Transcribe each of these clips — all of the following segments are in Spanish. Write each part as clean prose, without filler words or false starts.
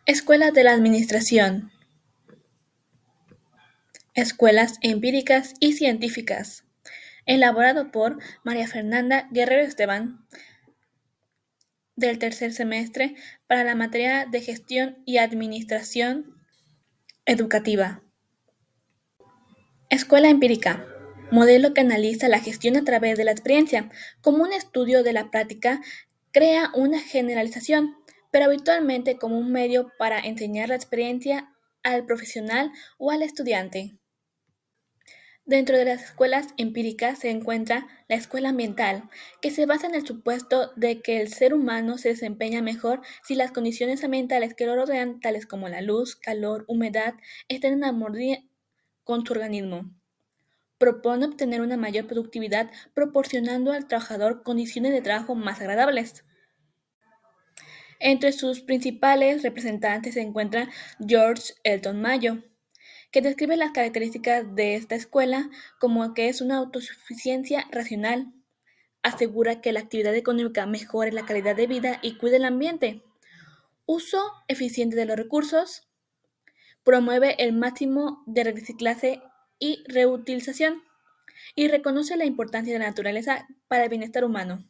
Escuela de la Administración, Escuelas Empíricas y Científicas, elaborado por María Fernanda Guerrero Esteban, del tercer semestre, para la materia de Gestión y Administración Educativa. Escuela Empírica, modelo que analiza la gestión a través de la experiencia. Como un estudio de la práctica, crea una generalización, pero habitualmente como un medio para enseñar la experiencia al profesional o al estudiante. Dentro de las escuelas empíricas se encuentra la escuela ambiental, que se basa en el supuesto de que el ser humano se desempeña mejor si las condiciones ambientales que lo rodean, tales como la luz, calor, humedad, están en armonía con su organismo. Propone obtener una mayor productividad proporcionando al trabajador condiciones de trabajo más agradables. Entre sus principales representantes se encuentra George Elton Mayo, que describe las características de esta escuela como que es una autosuficiencia racional, asegura que la actividad económica mejore la calidad de vida y cuide el ambiente, uso eficiente de los recursos, promueve el máximo de reciclaje y reutilización, y reconoce la importancia de la naturaleza para el bienestar humano.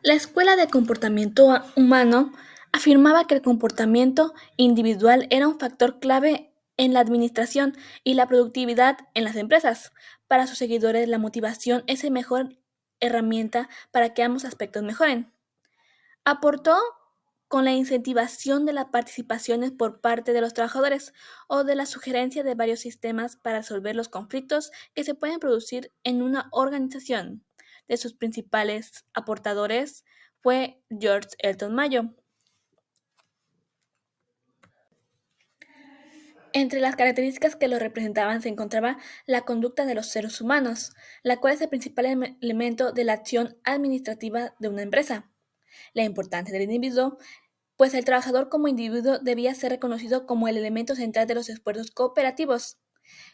La escuela de comportamiento humano afirmaba que el comportamiento individual era un factor clave en la administración y la productividad en las empresas. Para sus seguidores, la motivación es la mejor herramienta para que ambos aspectos mejoren. Aportó con la incentivación de las participaciones por parte de los trabajadores o de la sugerencia de varios sistemas para resolver los conflictos que se pueden producir en una organización. De sus principales aportadores fue George Elton Mayo. Entre las características que lo representaban se encontraba la conducta de los seres humanos, la cual es el principal elemento de la acción administrativa de una empresa. La importancia del individuo, pues el trabajador como individuo debía ser reconocido como el elemento central de los esfuerzos cooperativos.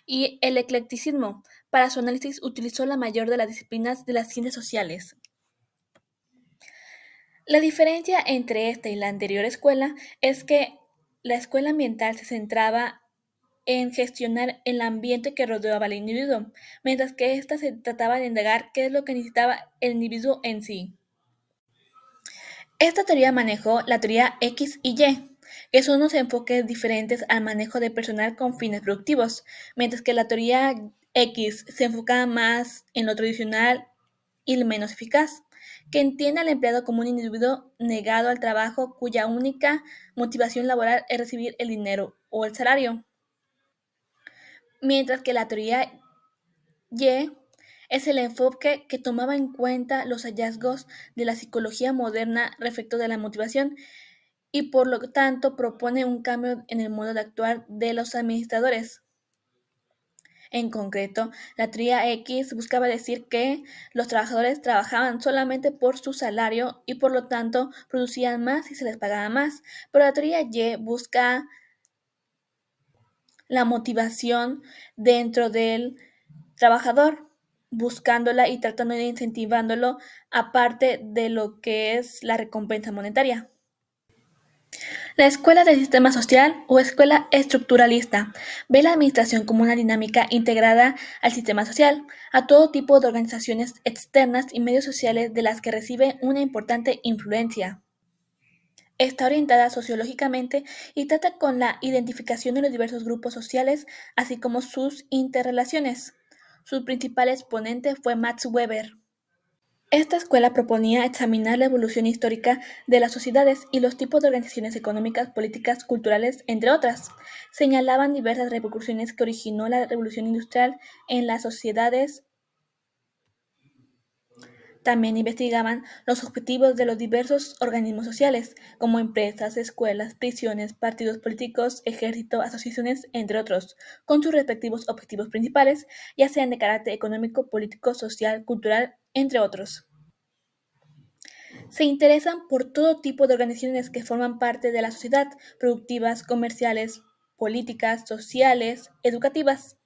Y el eclecticismo, para su análisis utilizó la mayor de las disciplinas de las ciencias sociales. La diferencia entre esta y la anterior escuela es que la escuela ambiental se centraba en gestionar el ambiente que rodeaba al individuo, mientras que esta se trataba de indagar qué es lo que necesitaba el individuo en sí. Esta teoría manejó la teoría X y Y, que son unos enfoques diferentes al manejo de personal con fines productivos, mientras que la teoría X se enfoca más en lo tradicional y lo menos eficaz, que entiende al empleado como un individuo negado al trabajo cuya única motivación laboral es recibir el dinero o el salario, mientras que la teoría Y es el enfoque que tomaba en cuenta los hallazgos de la psicología moderna respecto de la motivación y por lo tanto propone un cambio en el modo de actuar de los administradores. En concreto, la teoría X buscaba decir que los trabajadores trabajaban solamente por su salario y por lo tanto producían más y se les pagaba más, pero la teoría Y busca la motivación dentro del trabajador, buscándola y tratando de incentivándolo aparte de lo que es la recompensa monetaria. La escuela del sistema social o escuela estructuralista ve la administración como una dinámica integrada al sistema social, a todo tipo de organizaciones externas y medios sociales de las que recibe una importante influencia. Está orientada sociológicamente y trata con la identificación de los diversos grupos sociales, así como sus interrelaciones. Su principal exponente fue Max Weber. Esta escuela proponía examinar la evolución histórica de las sociedades y los tipos de organizaciones económicas, políticas, culturales, entre otras. Señalaban diversas repercusiones que originó la revolución industrial en las sociedades. También investigaban los objetivos de los diversos organismos sociales, como empresas, escuelas, prisiones, partidos políticos, ejército, asociaciones, entre otros, con sus respectivos objetivos principales, ya sean de carácter económico, político, social, cultural, entre otros. Se interesan por todo tipo de organizaciones que forman parte de la sociedad, productivas, comerciales, políticas, sociales, educativas.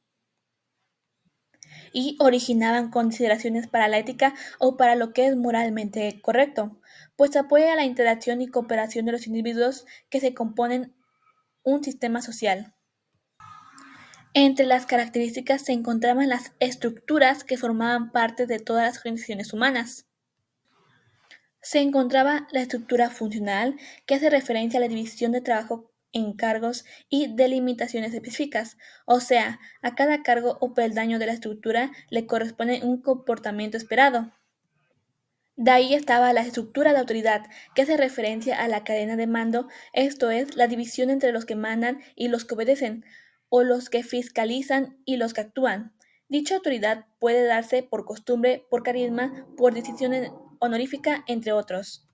y originaban consideraciones para la ética o para lo que es moralmente correcto, pues apoya la interacción y cooperación de los individuos que se componen un sistema social. Entre las características se encontraban las estructuras que formaban parte de todas las organizaciones humanas. Se encontraba la estructura funcional, que hace referencia a la división de trabajo en cargos y delimitaciones específicas, o sea, a cada cargo o peldaño de la estructura le corresponde un comportamiento esperado. De ahí estaba la estructura de autoridad, que hace referencia a la cadena de mando, esto es, la división entre los que mandan y los que obedecen, o los que fiscalizan y los que actúan. Dicha autoridad puede darse por costumbre, por carisma, por decisión honorífica, entre otros.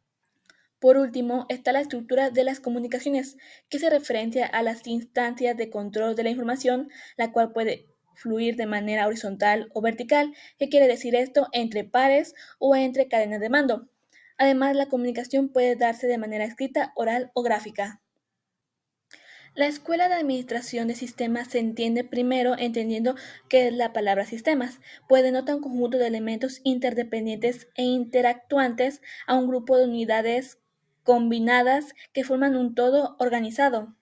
Por último, está la estructura de las comunicaciones, que hace referencia a las instancias de control de la información, la cual puede fluir de manera horizontal o vertical. ¿Qué quiere decir esto? Entre pares o entre cadenas de mando. Además, la comunicación puede darse de manera escrita, oral o gráfica. La escuela de administración de sistemas se entiende primero entendiendo qué es la palabra sistemas, pues denota un conjunto de elementos interdependientes e interactuantes a un grupo de unidades combinadas que forman un todo organizado.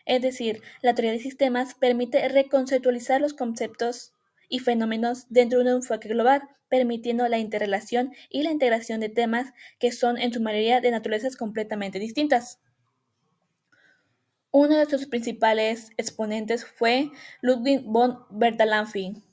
Es decir, la teoría de sistemas permite reconceptualizar los conceptos y fenómenos dentro de un enfoque global, permitiendo la interrelación y la integración de temas que son en su mayoría de naturalezas completamente distintas. Uno de sus principales exponentes fue Ludwig von Bertalanffy.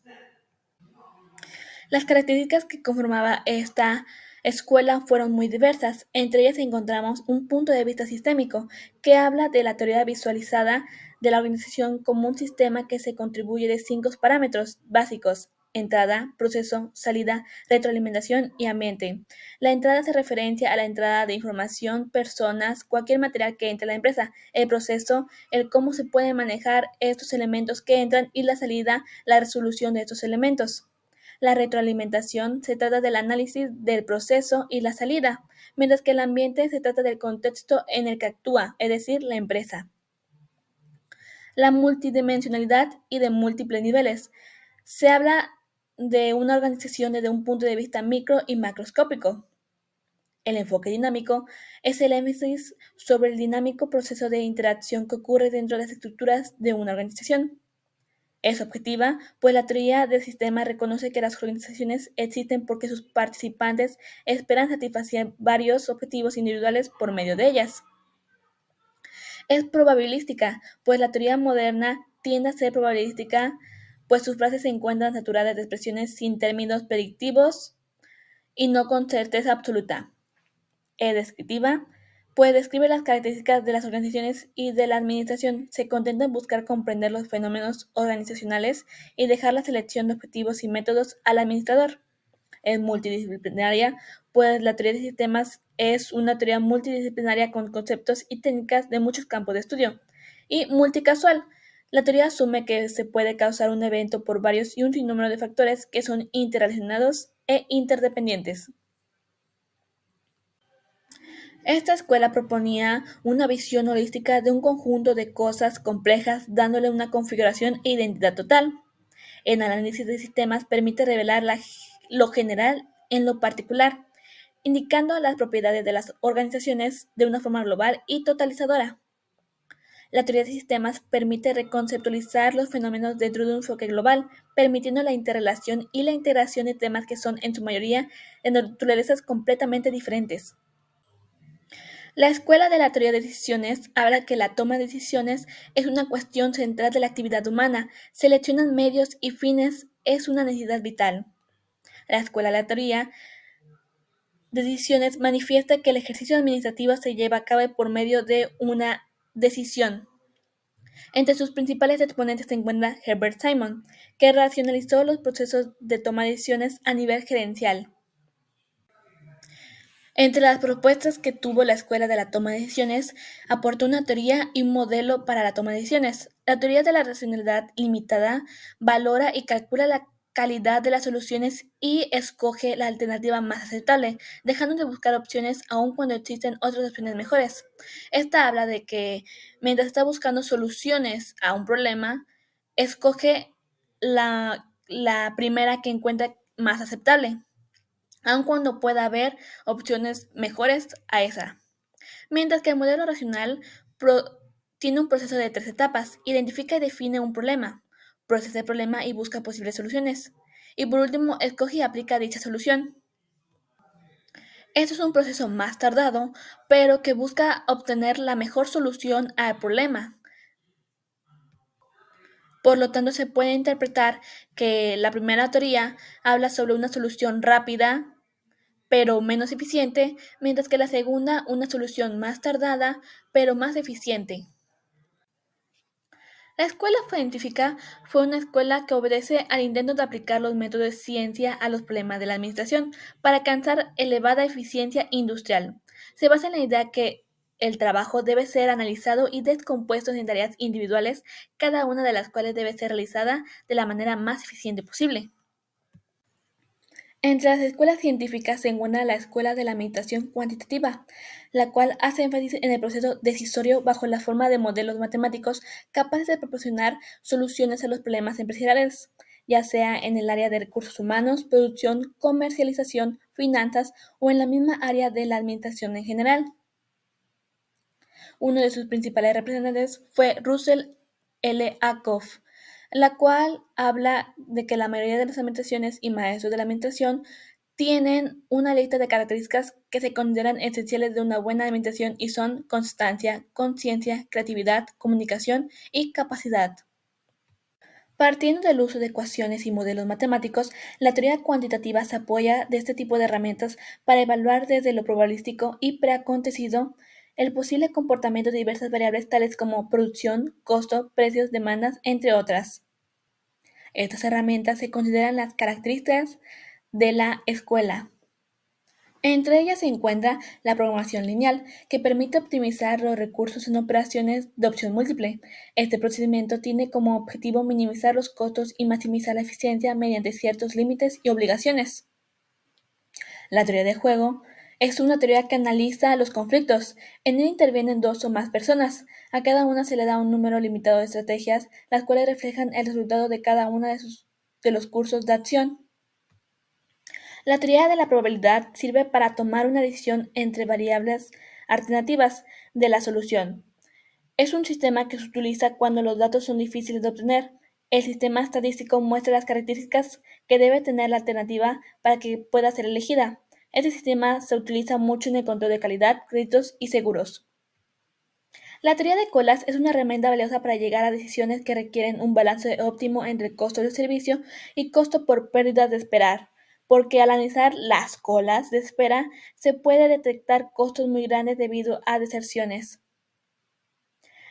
Las características que conformaba esta escuela fueron muy diversas. Entre ellas encontramos un punto de vista sistémico, que habla de la teoría visualizada de la organización como un sistema que se contribuye de cinco parámetros básicos: entrada, proceso, salida, retroalimentación y ambiente. La entrada hace referencia a la entrada de información, personas, cualquier material que entre a la empresa. El proceso, el cómo se pueden manejar estos elementos que entran, y la salida, la resolución de estos elementos. La retroalimentación se trata del análisis del proceso y la salida, mientras que el ambiente se trata del contexto en el que actúa, es decir, la empresa. La multidimensionalidad y de múltiples niveles. Se habla de una organización desde un punto de vista micro y macroscópico. El enfoque dinámico es el énfasis sobre el dinámico proceso de interacción que ocurre dentro de las estructuras de una organización. Es objetiva, pues la teoría del sistema reconoce que las organizaciones existen porque sus participantes esperan satisfacer varios objetivos individuales por medio de ellas. Es probabilística, pues la teoría moderna tiende a ser probabilística, pues sus frases se encuentran saturadas de expresiones sin términos predictivos y no con certeza absoluta. Es descriptiva, pues describe las características de las organizaciones y de la administración. Se contenta en buscar comprender los fenómenos organizacionales y dejar la selección de objetivos y métodos al administrador. Es multidisciplinaria, pues la teoría de sistemas es una teoría multidisciplinaria con conceptos y técnicas de muchos campos de estudio. Y multicasual. La teoría asume que se puede causar un evento por varios y un sinnúmero de factores que son interrelacionados e interdependientes. Esta escuela proponía una visión holística de un conjunto de cosas complejas, dándole una configuración e identidad total. El análisis de sistemas permite revelar lo general en lo particular, indicando las propiedades de las organizaciones de una forma global y totalizadora. La teoría de sistemas permite reconceptualizar los fenómenos dentro de un enfoque global, permitiendo la interrelación y la integración de temas que son, en su mayoría, de naturalezas completamente diferentes. La escuela de la teoría de decisiones habla que la toma de decisiones es una cuestión central de la actividad humana. Seleccionar medios y fines es una necesidad vital. La escuela de la teoría de decisiones manifiesta que el ejercicio administrativo se lleva a cabo por medio de una decisión. Entre sus principales exponentes se encuentra Herbert Simon, que racionalizó los procesos de toma de decisiones a nivel gerencial. Entre las propuestas que tuvo la Escuela de la Toma de Decisiones, aportó una teoría y un modelo para la toma de decisiones. La teoría de la racionalidad limitada valora y calcula la calidad de las soluciones y escoge la alternativa más aceptable, dejando de buscar opciones aun cuando existen otras opciones mejores. Esta habla de que mientras está buscando soluciones a un problema, escoge la la primera que encuentra más aceptable, aun cuando pueda haber opciones mejores a esa. Mientras que el modelo racional tiene un proceso de tres etapas: identifica y define un problema, procesa el problema y busca posibles soluciones, y por último escoge y aplica dicha solución. Esto es un proceso más tardado, pero que busca obtener la mejor solución al problema. Por lo tanto, se puede interpretar que la primera teoría habla sobre una solución rápida, pero menos eficiente, mientras que la segunda una solución más tardada, pero más eficiente. La escuela científica fue una escuela que obedece al intento de aplicar los métodos de ciencia a los problemas de la administración para alcanzar elevada eficiencia industrial. Se basa en la idea que el trabajo debe ser analizado y descompuesto en tareas individuales, cada una de las cuales debe ser realizada de la manera más eficiente posible. Entre las escuelas científicas se encuentra la escuela de la meditación cuantitativa, la cual hace énfasis en el proceso decisorio bajo la forma de modelos matemáticos capaces de proporcionar soluciones a los problemas empresariales, ya sea en el área de recursos humanos, producción, comercialización, finanzas o en la misma área de la administración en general. Uno de sus principales representantes fue Russell L. Ackoff, la cual habla de que la mayoría de las administraciones y maestros de la administración tienen una lista de características que se consideran esenciales de una buena administración y son constancia, conciencia, creatividad, comunicación y capacidad. Partiendo del uso de ecuaciones y modelos matemáticos, la teoría cuantitativa se apoya de este tipo de herramientas para evaluar desde lo probabilístico y preacontecido el posible comportamiento de diversas variables tales como producción, costo, precios, demandas, entre otras. Estas herramientas se consideran las características de la escuela. Entre ellas se encuentra la programación lineal, que permite optimizar los recursos en operaciones de opción múltiple. Este procedimiento tiene como objetivo minimizar los costos y maximizar la eficiencia mediante ciertos límites y obligaciones. La teoría de juego es una teoría que analiza los conflictos. En ella intervienen dos o más personas. A cada una se le da un número limitado de estrategias, las cuales reflejan el resultado de cada uno de los cursos de acción. La teoría de la probabilidad sirve para tomar una decisión entre variables alternativas de la solución. Es un sistema que se utiliza cuando los datos son difíciles de obtener. El sistema estadístico muestra las características que debe tener la alternativa para que pueda ser elegida. Este sistema se utiliza mucho en el control de calidad, créditos y seguros. La teoría de colas es una herramienta valiosa para llegar a decisiones que requieren un balance óptimo entre costo del servicio y costo por pérdidas de esperar, porque al analizar las colas de espera se puede detectar costos muy grandes debido a deserciones.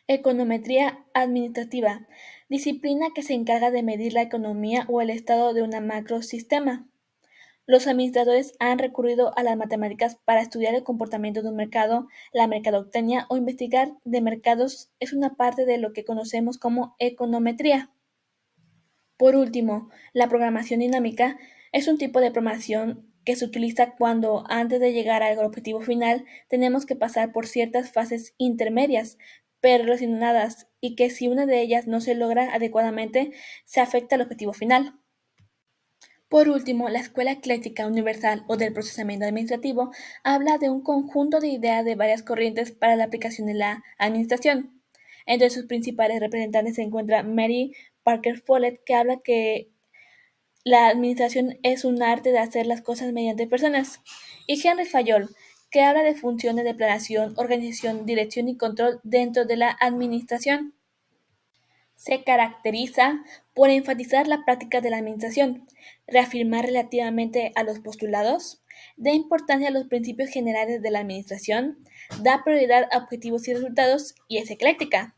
Econometría administrativa, disciplina que se encarga de medir la economía o el estado de un macrosistema. Los administradores han recurrido a las matemáticas para estudiar el comportamiento de un mercado. La mercadotecnia o investigar de mercados es una parte de lo que conocemos como econometría. Por último, la programación dinámica es un tipo de programación que se utiliza cuando, antes de llegar al objetivo final, tenemos que pasar por ciertas fases intermedias, pero relacionadas, y que si una de ellas no se logra adecuadamente, se afecta al objetivo final. Por último, la escuela ecléctica universal o del procesamiento administrativo habla de un conjunto de ideas de varias corrientes para la aplicación de la administración. Entre sus principales representantes se encuentra Mary Parker Follett, que habla que la administración es un arte de hacer las cosas mediante personas, y Henry Fayol, que habla de funciones de planeación, organización, dirección y control dentro de la administración. Se caracteriza por enfatizar la práctica de la administración, reafirmar relativamente a los postulados, da importancia a los principios generales de la administración, da prioridad a objetivos y resultados y es ecléctica.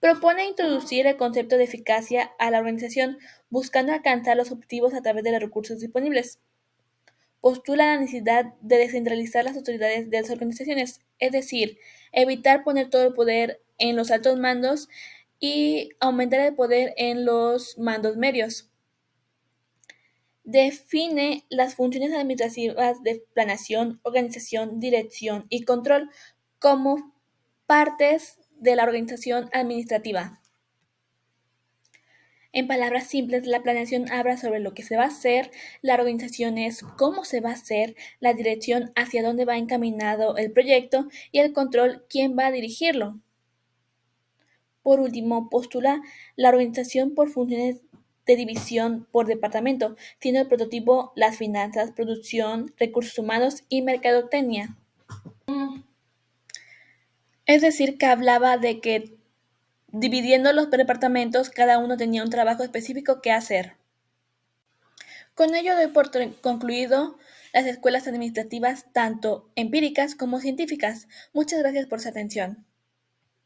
Propone introducir el concepto de eficacia a la organización buscando alcanzar los objetivos a través de los recursos disponibles. Postula la necesidad de descentralizar las autoridades de las organizaciones, es decir, evitar poner todo el poder en los altos mandos y aumentar el poder en los mandos medios. Define las funciones administrativas de planeación, organización, dirección y control como partes de la organización administrativa. En palabras simples, la planeación habla sobre lo que se va a hacer, la organización es cómo se va a hacer, la dirección hacia dónde va encaminado el proyecto y el control quién va a dirigirlo. Por último, postula la organización por funciones de división por departamento, siendo el prototipo las finanzas, producción, recursos humanos y mercadotecnia. Es decir, que hablaba de que dividiendo los departamentos, cada uno tenía un trabajo específico que hacer. Con ello doy por concluido las escuelas administrativas, tanto empíricas como científicas. Muchas gracias por su atención.